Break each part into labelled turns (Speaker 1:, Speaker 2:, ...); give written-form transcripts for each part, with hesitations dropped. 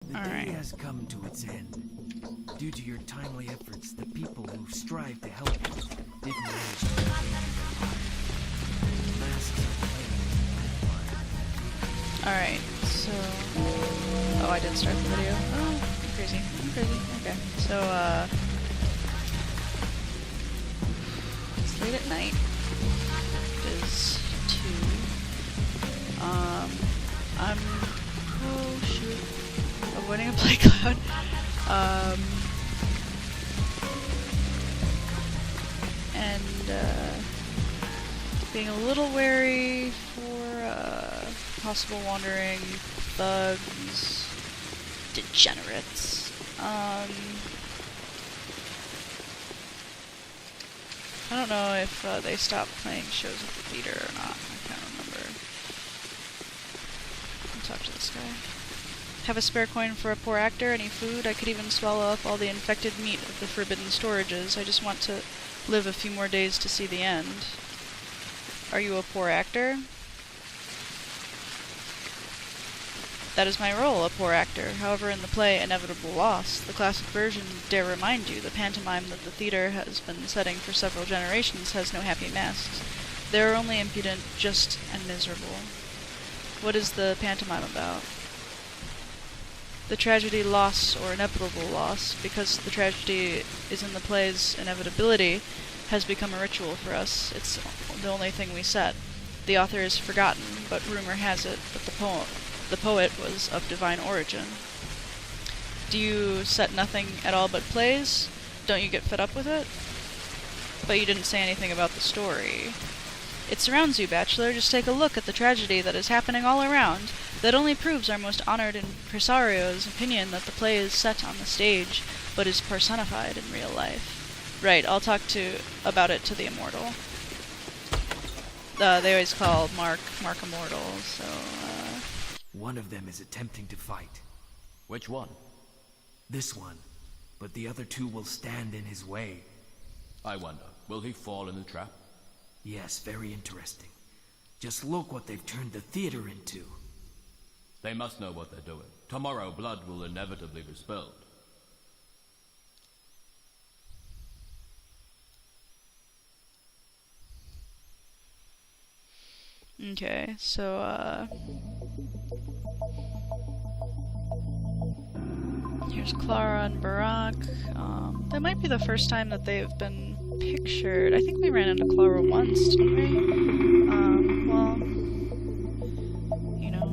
Speaker 1: The day has come to its end. Due to your timely efforts, the people who strive to help you didn't manage to regain their lives. Masks are playing.
Speaker 2: Alright, so... Oh, I did start the video. Oh, I'm crazy. I'm crazy. Okay, so, it's late at night. It is 2. I'm... Oh, shoot. Avoiding a play cloud. Being a little wary for possible wandering thugs, degenerates. I don't know if they stopped playing shows at the theater or not. I can't remember. I'll talk to this guy. Have a spare coin for a poor actor? Any food? I could even swallow up all the infected meat of the forbidden storages. I just want to live a few more days to see the end. Are you a poor actor? That is my role, a poor actor. However, in the play Inevitable Loss, the classic version, dare remind you, the pantomime that the theater has been setting for several generations has no happy masks. They are only impudent, just, and miserable. What is the pantomime about? The tragedy loss, or inevitable loss, because the tragedy is in the play's inevitability, has become a ritual for us. It's the only thing we set. The author is forgotten, but rumor has it that the poet was of divine origin. Do you set nothing at all but plays? Don't you get fed up with it? But you didn't say anything about the story. It surrounds you, Bachelor. Just take a look at the tragedy that is happening all around. That only proves our most honored impresario's opinion that the play is set on the stage, but is personified in real life. Right, I'll talk about it to the immortal. They always call Mark Immortal, so,
Speaker 1: One of them is attempting to fight.
Speaker 3: Which one?
Speaker 1: This one. But the other two will stand in his way.
Speaker 3: I wonder, will he fall in the trap?
Speaker 1: Yes, very interesting. Just look what they've turned the theater into.
Speaker 3: They must know what they're doing. Tomorrow, blood will inevitably be spilled.
Speaker 2: okay, so, here's Clara and Barack. That might be the first time that they've been pictured. I think we ran into Clara once, didn't we? Well, you know,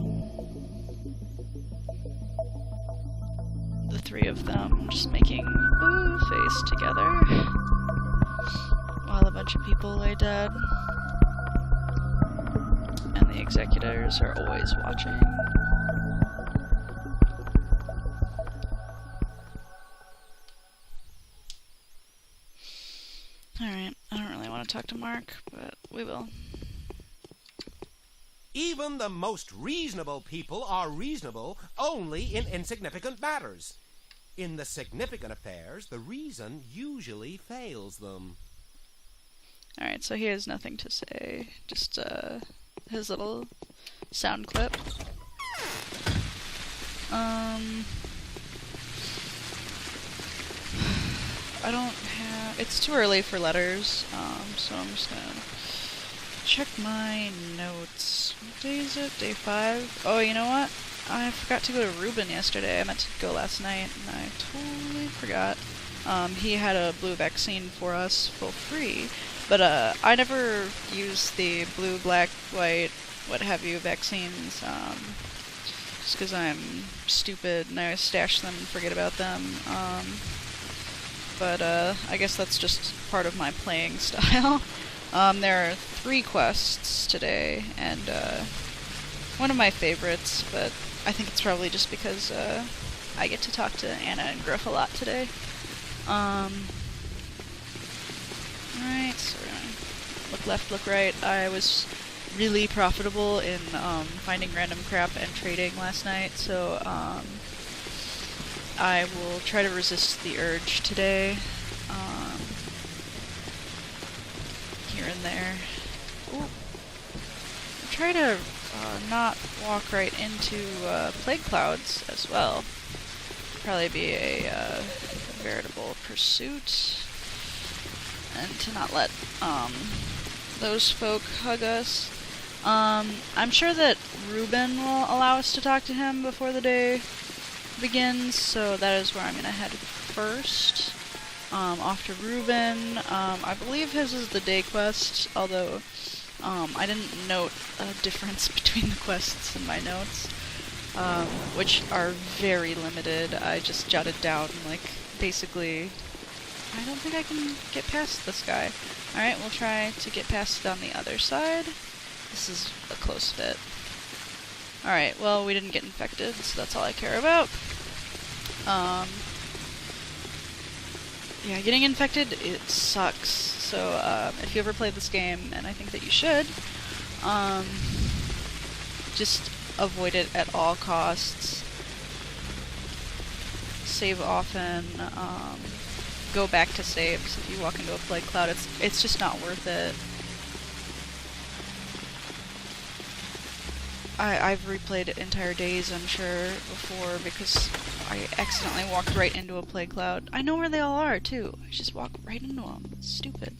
Speaker 2: the three of them just making ooh face together while a bunch of people lay dead. And the executors are always watching. Alright, I don't really want to talk to Mark, but we will.
Speaker 4: Even the most reasonable people are reasonable only in insignificant matters. In the significant affairs, the reason usually fails them.
Speaker 2: Alright, so he has nothing to say. Just, his little sound clip. I don't have... It's too early for letters, so I'm just gonna check my notes. What day is it? Day 5? Oh, you know what? I forgot to go to Ruben yesterday. I meant to go last night, and I totally forgot. He had a blue vaccine for us for free, but I never use the blue, black, white, what have you vaccines, just because I'm stupid and I always stash them and forget about them. But I guess that's just part of my playing style. There are 3 quests today, and one of my favorites, but I think it's probably just because I get to talk to Anna and Griff a lot today. Alright, so we're gonna look left, look right. I was really profitable in finding random crap and trading last night, so I will try to resist the urge today. Here and there. Ooh. Try to not walk right into plague clouds as well. probably be a veritable pursuit, and to not let those folk hug us. I'm sure that Ruben will allow us to talk to him before the day begins, so that is where I'm gonna head first. Off to Ruben. I believe his is the day quest, although I didn't note a difference between the quests in my notes, which are very limited. I just jotted down, like, basically, I don't think I can get past this guy. Alright, we'll try to get past it on the other side. This is a close fit. Alright, well, we didn't get infected, so that's all I care about. Yeah, getting infected, it sucks. So, if you ever played this game, and I think that you should, just avoid it at all costs. Save often, go back to saves if you walk into a plague cloud. It's just not worth it. I've replayed entire days, I'm sure, before, because I accidentally walked right into a plague cloud. I know where they all are, too. I just walk right into them. It's stupid.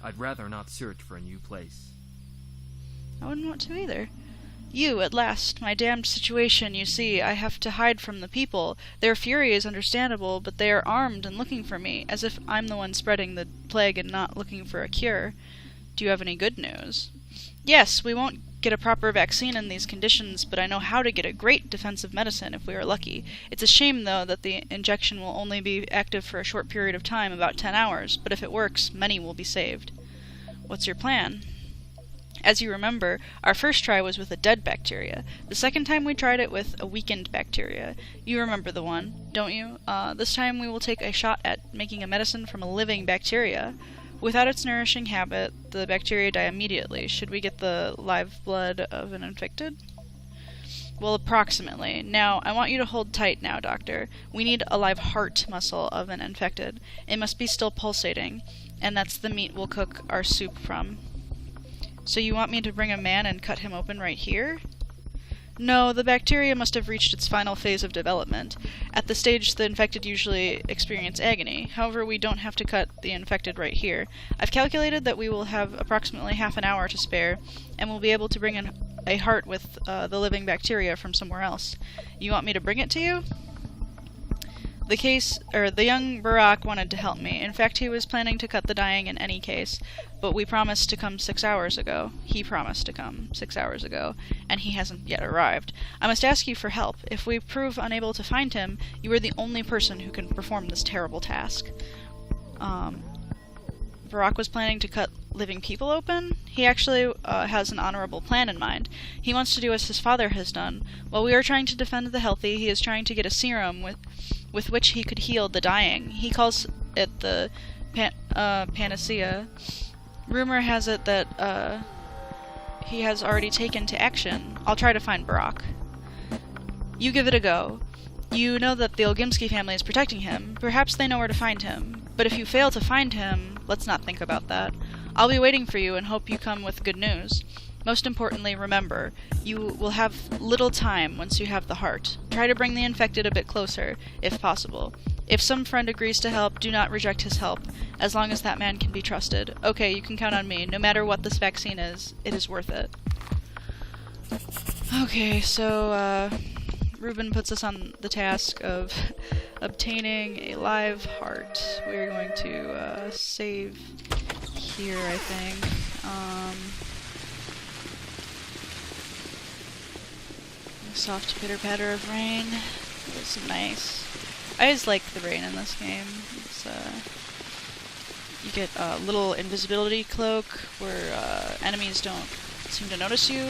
Speaker 1: I'd rather not search for a new place.
Speaker 2: I wouldn't want to either. You, at last, my damned situation, you see, I have to hide from the people. Their fury is understandable, but they are armed and looking for me, as if I'm the one spreading the plague and not looking for a cure. Do you have any good news? Yes, we won't get a proper vaccine in these conditions, but I know how to get a great defensive medicine if we are lucky. It's a shame, though, that the injection will only be active for a short period of time, about 10 hours, but if it works, many will be saved. What's your plan? As you remember, our first try was with a dead bacteria. The second time we tried it with a weakened bacteria. You remember the one, don't you? This time we will take a shot at making a medicine from a living bacteria. Without its nourishing habit, the bacteria die immediately. Should we get the live blood of an infected? Well, approximately. Now, I want you to hold tight now, Doctor. We need a live heart muscle of an infected. It must be still pulsating, and that's the meat we'll cook our soup from. So you want me to bring a man and cut him open right here? No, the bacteria must have reached its final phase of development. At the stage, the infected usually experience agony. However, we don't have to cut the infected right here. I've calculated that we will have approximately half an hour to spare, and we'll be able to bring in a heart with the living bacteria from somewhere else. You want me to bring it to you? The young Barack wanted to help me. In fact, he was planning to cut the dying in any case, but we promised to come 6 hours ago. He promised to come 6 hours ago, and he hasn't yet arrived. I must ask you for help. If we prove unable to find him, you are the only person who can perform this terrible task. Barack was planning to cut living people open? He actually has an honorable plan in mind. He wants to do as his father has done. While we are trying to defend the healthy, he is trying to get a serum with which he could heal the dying. He calls it the panacea. Rumor has it that he has already taken to action. I'll try to find Barack. You give it a go. You know that the Olgimsky family is protecting him. Perhaps they know where to find him. But if you fail to find him, let's not think about that. I'll be waiting for you and hope you come with good news. Most importantly, remember, you will have little time once you have the heart. Try to bring the infected a bit closer, if possible. If some friend agrees to help, do not reject his help, as long as that man can be trusted. Okay, you can count on me. No matter what this vaccine is, it is worth it. Okay, so, Ruben puts us on the task of obtaining a live heart. We're going to, save here, I think. Soft pitter-patter of rain. It's nice. I always like the rain in this game. It's, you get a little invisibility cloak where enemies don't seem to notice you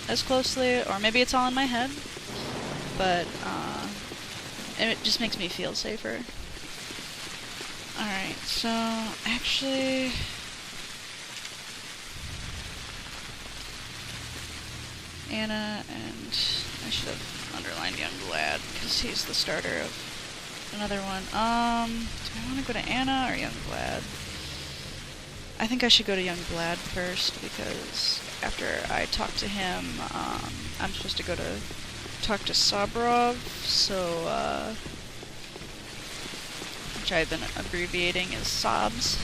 Speaker 2: as closely, or maybe it's all in my head, but it just makes me feel safer. Alright, so actually Anna, and I should have underlined young Vlad, because he's the starter of another one. Do I want to go to Anna or young Vlad? I think I should go to young Vlad first, because after I talk to him, I'm supposed to go to talk to Sabrov, so, which I've been abbreviating as SOBS,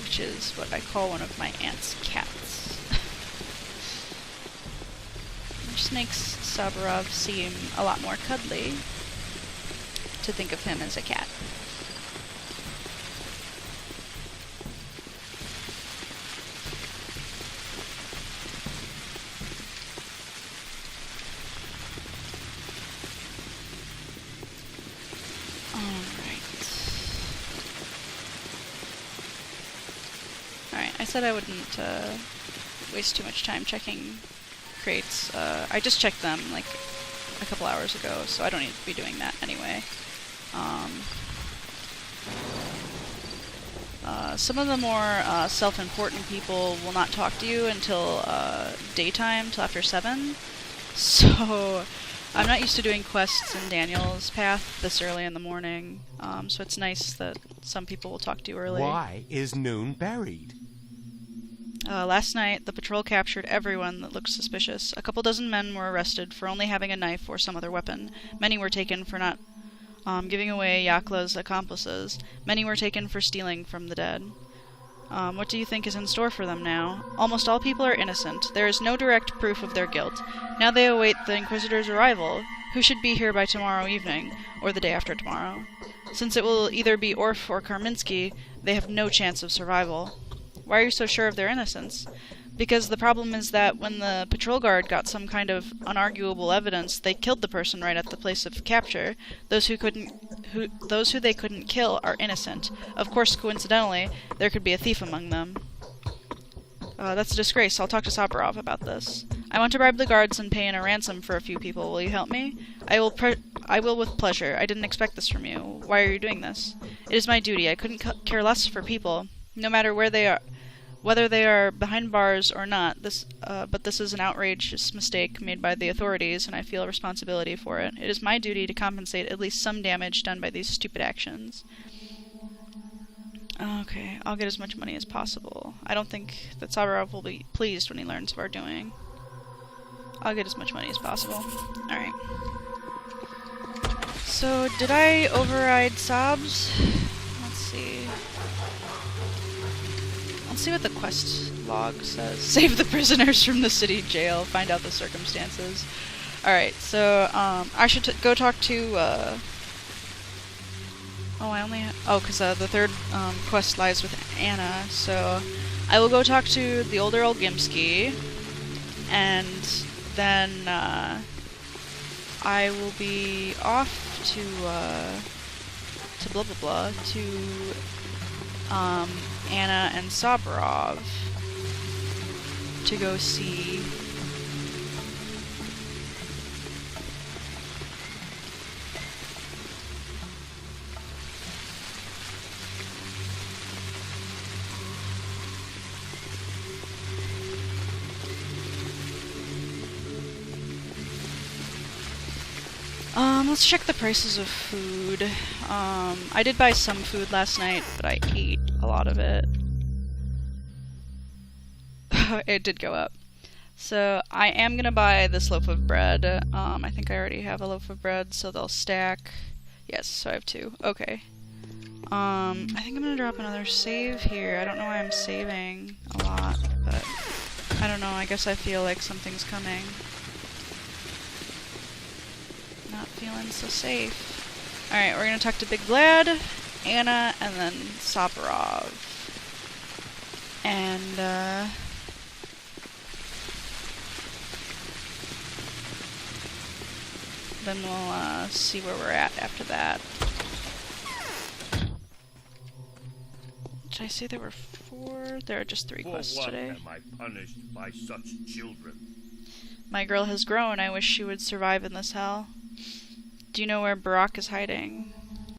Speaker 2: which is what I call one of my aunt's cats. Which makes Saburov seem a lot more cuddly to think of him as a cat. Alright, I said I wouldn't waste too much time checking crates. I just checked them like a couple hours ago, so I don't need to be doing that anyway. Some of the more self-important people will not talk to you until daytime, till after 7. So I'm not used to doing quests in Daniel's path this early in the morning, so it's nice that some people will talk to you early.
Speaker 4: Why is Noon buried?
Speaker 2: Last night, the patrol captured everyone that looked suspicious. A couple dozen men were arrested for only having a knife or some other weapon. Many were taken for not giving away Yakla's accomplices. Many were taken for stealing from the dead. What do you think is in store for them now? Almost all people are innocent. There is no direct proof of their guilt. Now they await the Inquisitor's arrival, who should be here by tomorrow evening, or the day after tomorrow. Since it will either be Orf or Karminsky, they have no chance of survival. Why are you so sure of their innocence? Because the problem is that when the patrol guard got some kind of unarguable evidence, they killed the person right at the place of capture. Those who they couldn't kill are innocent. Of course, coincidentally, there could be a thief among them. That's a disgrace. I'll talk to Saburov about this. I want to bribe the guards and pay in a ransom for a few people. Will you help me? I will with pleasure. I didn't expect this from you. Why are you doing this? It is my duty. I couldn't care less for people, no matter where they are. Whether they are behind bars or not, but this is an outrageous mistake made by the authorities, and I feel responsibility for it. It is my duty to compensate at least some damage done by these stupid actions. Okay, I'll get as much money as possible. I don't think that Saburov will be pleased when he learns of our doing. I'll get as much money as possible. Alright. So, did I override Sobs? Let's see. Let's see what the quest log says. Save the prisoners from the city jail. Find out the circumstances. Alright, so, I should go talk to, because the third, quest lies with Anna, so I will go talk to the older Olgimsky, and then, I will be off to blah blah blah, to, Anna and Saburov to go see let's check the prices of food. I did buy some food last night, but I ate a lot of it. It did go up. So, I am gonna buy this loaf of bread. I think I already have a loaf of bread, so they'll stack. Yes, so I have 2. Okay. I think I'm gonna drop another save here. I don't know why I'm saving a lot, but I don't know, I guess I feel like something's coming. Not feeling so safe. Alright, we're gonna talk to Big Vlad, Anna, and then Saburov. And, then we'll, see where we're at after that. Did I say there were 4? There are just 3 quests today.
Speaker 5: For what am I punished by such children?
Speaker 2: My girl has grown. I wish she would survive in this hell. Do you know where Barak is hiding?